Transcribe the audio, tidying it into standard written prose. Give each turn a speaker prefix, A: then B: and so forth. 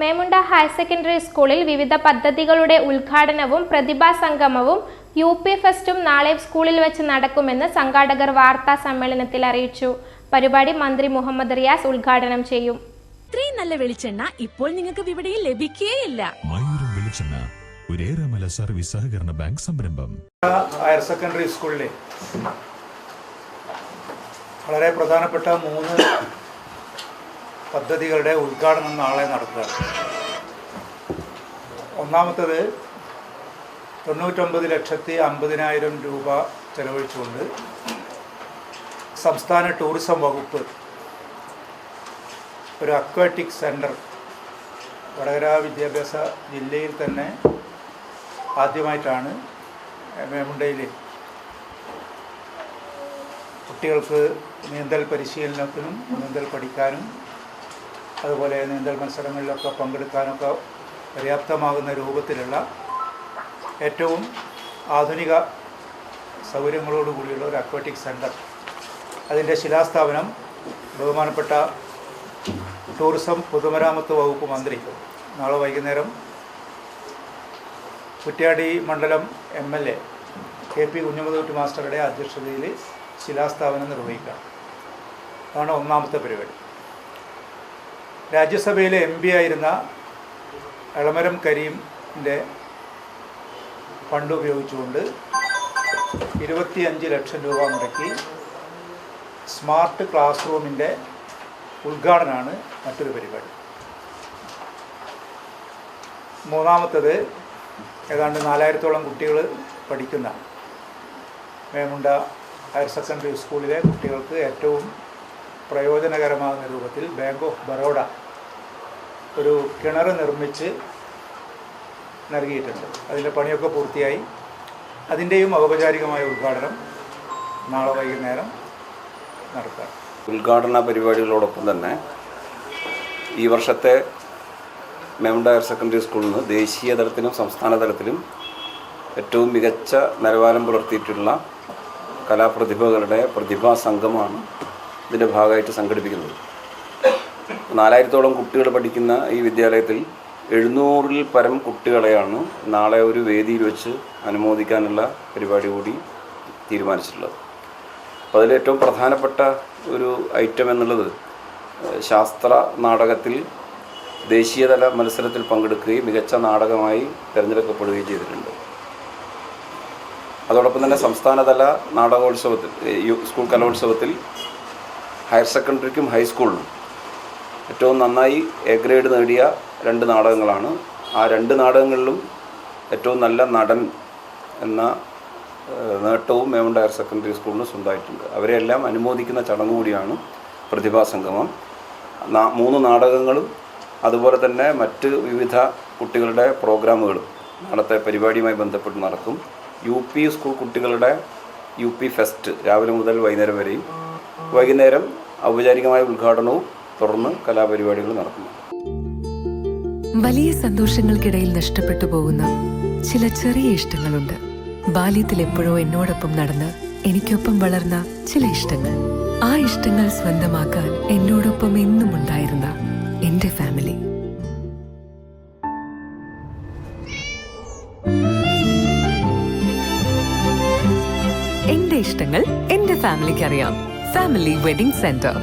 A: Memunda higher secondary സ്കൂളിൽ വിവിധ പദ്ധതികളുടെ ഉദ്ഘാടനവും പ്രതിഭാ സംഗമവും UP ഫെസ്റ്റും നാളെ സ്കൂളിൽ വെച്ച് നടക്കുമെന്ന് സംഘാടകർ വാർത്താ സമ്മേളനത്തിൽ അറിയിച്ചു. പരിപാടി മന്ത്രി മുഹമ്മദ് റിയാസ് ഉദ്ഘാടനം ചെയ്യും.
B: ഇത്രയും നല്ല വെളിച്ചെണ്ണ ഇപ്പോൾ നിങ്ങൾക്ക് വിപണിയിൽ ലഭിക്കുകയില്ല.
C: സർവീസ് സഹകരണ ബാങ്ക് സംരംഭം.
D: ഹയർ സെക്കൻഡറി സ്കൂളിലെ വളരെ പ്രധാനപ്പെട്ട 3 പദ്ധതികളുടെ ഉദ്ഘാടനം നാളെ നടക്കുകയാണ്. ഒന്നാമത്തേത് 99,50,000 രൂപ ചെലവഴിച്ചുകൊണ്ട് സംസ്ഥാന ടൂറിസം വകുപ്പ് ഒരു അക്വാറ്റിക് സെൻറ്റർ വടകര വിദ്യാഭ്യാസ ജില്ലയിൽ തന്നെ ആദ്യമായിട്ടാണ് മേമുണ്ടയിൽ കുട്ടികൾക്ക് നീന്തൽ പരിശീലനത്തിനും നീന്തൽ പഠിക്കാനും അതുപോലെ നീന്തൽ മത്സരങ്ങളിലൊക്കെ പങ്കെടുക്കാനൊക്കെ പര്യാപ്തമാകുന്ന രൂപത്തിലുള്ള ഏറ്റവും ആധുനിക സൗകര്യങ്ങളോടുകൂടിയുള്ള ഒരു അക്വാറ്റിക് സെൻറ്റർ, അതിൻ്റെ ശിലാസ്ഥാപനം ബഹുമാനപ്പെട്ട ടൂറിസം പൊതുമരാമത്ത് വകുപ്പ് മന്ത്രി നാളെ വൈകുന്നേരം കുറ്റ്യാടി മണ്ഡലം MLA KP കുഞ്ഞുമുതൂറ്റ് മാസ്റ്ററുടെ അധ്യക്ഷതയിൽ ശിലാസ്ഥാപനം നിർവഹിക്കുക. അതാണ് ഒന്നാമത്തെ പരിപാടി. രാജ്യസഭയിലെ MP ആയിരുന്ന എളമരം കരീമിൻ്റെ ഫണ്ട് ഉപയോഗിച്ചുകൊണ്ട് 25 ലക്ഷം രൂപ മുടക്കി സ്മാർട്ട് ക്ലാസ് റൂമിൻ്റെ ഉദ്ഘാടനമാണ് മറ്റൊരു പരിപാടി. മൂന്നാമത്തേത് ഏതാണ്ട് 4000-ഓളം കുട്ടികൾ പഠിക്കുന്ന മേമുണ്ട ഹയർ സെക്കൻഡറി സ്കൂളിലെ കുട്ടികൾക്ക് ഏറ്റവും പ്രയോജനകരമാകുന്ന രൂപത്തിൽ ബാങ്ക് ഓഫ് ബറോഡ ഒരു കിണർ നിർമ്മിച്ച് നൽകിയിട്ടുണ്ട്. അതിൻ്റെ പണിയൊക്കെ പൂർത്തിയായി. അതിൻ്റെയും ഔപചാരികമായ ഉദ്ഘാടനം നാളെ വൈകുന്നേരം നടത്താം.
E: ഉദ്ഘാടന പരിപാടികളോടൊപ്പം തന്നെ ഈ വർഷത്തെ മേമുണ്ട ഹയർ സെക്കൻഡറി സ്കൂളിൽ നിന്ന് ദേശീയ തലത്തിലും സംസ്ഥാന തലത്തിലും ഏറ്റവും മികച്ച നിലവാരം പുലർത്തിയിട്ടുള്ള കലാപ്രതിഭകളുടെ പ്രതിഭാ സംഗമമാണ് ഇതിൻ്റെ ഭാഗമായിട്ട് സംഘടിപ്പിക്കുന്നത്. 4000-ഓളം കുട്ടികൾ പഠിക്കുന്ന ഈ വിദ്യാലയത്തിൽ 700-ൽ പരം കുട്ടികളെയാണ് നാളെ ഒരു വേദിയിൽ വെച്ച് അനുമോദിക്കാനുള്ള പരിപാടി കൂടി തീരുമാനിച്ചിട്ടുള്ളത്. അപ്പോൾ അതിൽ ഏറ്റവും പ്രധാനപ്പെട്ട ഒരു ഐറ്റം എന്നുള്ളത് ശാസ്ത്ര നാടകത്തിൽ ദേശീയതല മത്സരത്തിൽ പങ്കെടുക്കുകയും മികച്ച നാടകമായി തിരഞ്ഞെടുക്കപ്പെടുകയും ചെയ്തിട്ടുണ്ട്. അതോടൊപ്പം തന്നെ സംസ്ഥാനതല നാടകോത്സവത്തിൽ സ്കൂൾ കലോത്സവത്തിൽ ഹയർ സെക്കൻഡറിക്കും ഹൈസ്കൂളിനും ഏറ്റവും നന്നായി A ഗ്രേഡ് നേടിയ 2 നാടകങ്ങളാണ്. ആ 2 നാടകങ്ങളിലും ഏറ്റവും നല്ല നടൻ എന്ന നേട്ടവും മേമുണ്ട ഹയർ സെക്കൻഡറി സ്കൂളിന് സ്വന്തമായിട്ടുണ്ട്. അവരെല്ലാം അനുമോദിക്കുന്ന ചടങ്ങ് കൂടിയാണ് പ്രതിഭാ സംഗമം. 3 നാടകങ്ങളും അതുപോലെ തന്നെ മറ്റ് വിവിധ കുട്ടികളുടെ പ്രോഗ്രാമുകളും നാളത്തെ പരിപാടിയുമായി ബന്ധപ്പെട്ട് നടക്കും. UP സ്കൂൾ കുട്ടികളുടെ UP ഫെസ്റ്റ് രാവിലെ മുതൽ വൈകുന്നേരം വരെയും, വൈകുന്നേരം ഔപചാരികമായ ഉദ്ഘാടനവും തുടർന്ന് കലാപരിപാടികൾ നടക്കുന്നു.
F: വലിയ സന്തോഷങ്ങൾക്കിടയിൽ നഷ്ടപ്പെട്ടു പോകുന്ന ചില ചെറിയ ഇഷ്ടങ്ങളുണ്ട്. ബാല്യത്തിൽ എപ്പോഴോ എന്നോടൊപ്പം നടന്ന് എനിക്കൊപ്പം വളർന്ന ചില ഇഷ്ടങ്ങൾ. ആ ഇഷ്ടങ്ങൾ സ്വന്തമാക്കാൻ എന്നോടൊപ്പം എന്നും ഉണ്ടായിരുന്ന എന്റെ ഫാമിലി. എന്റെ ഇഷ്ടങ്ങൾ എന്റെ ഫാമിലിക്ക് അറിയാം. Family wedding centre.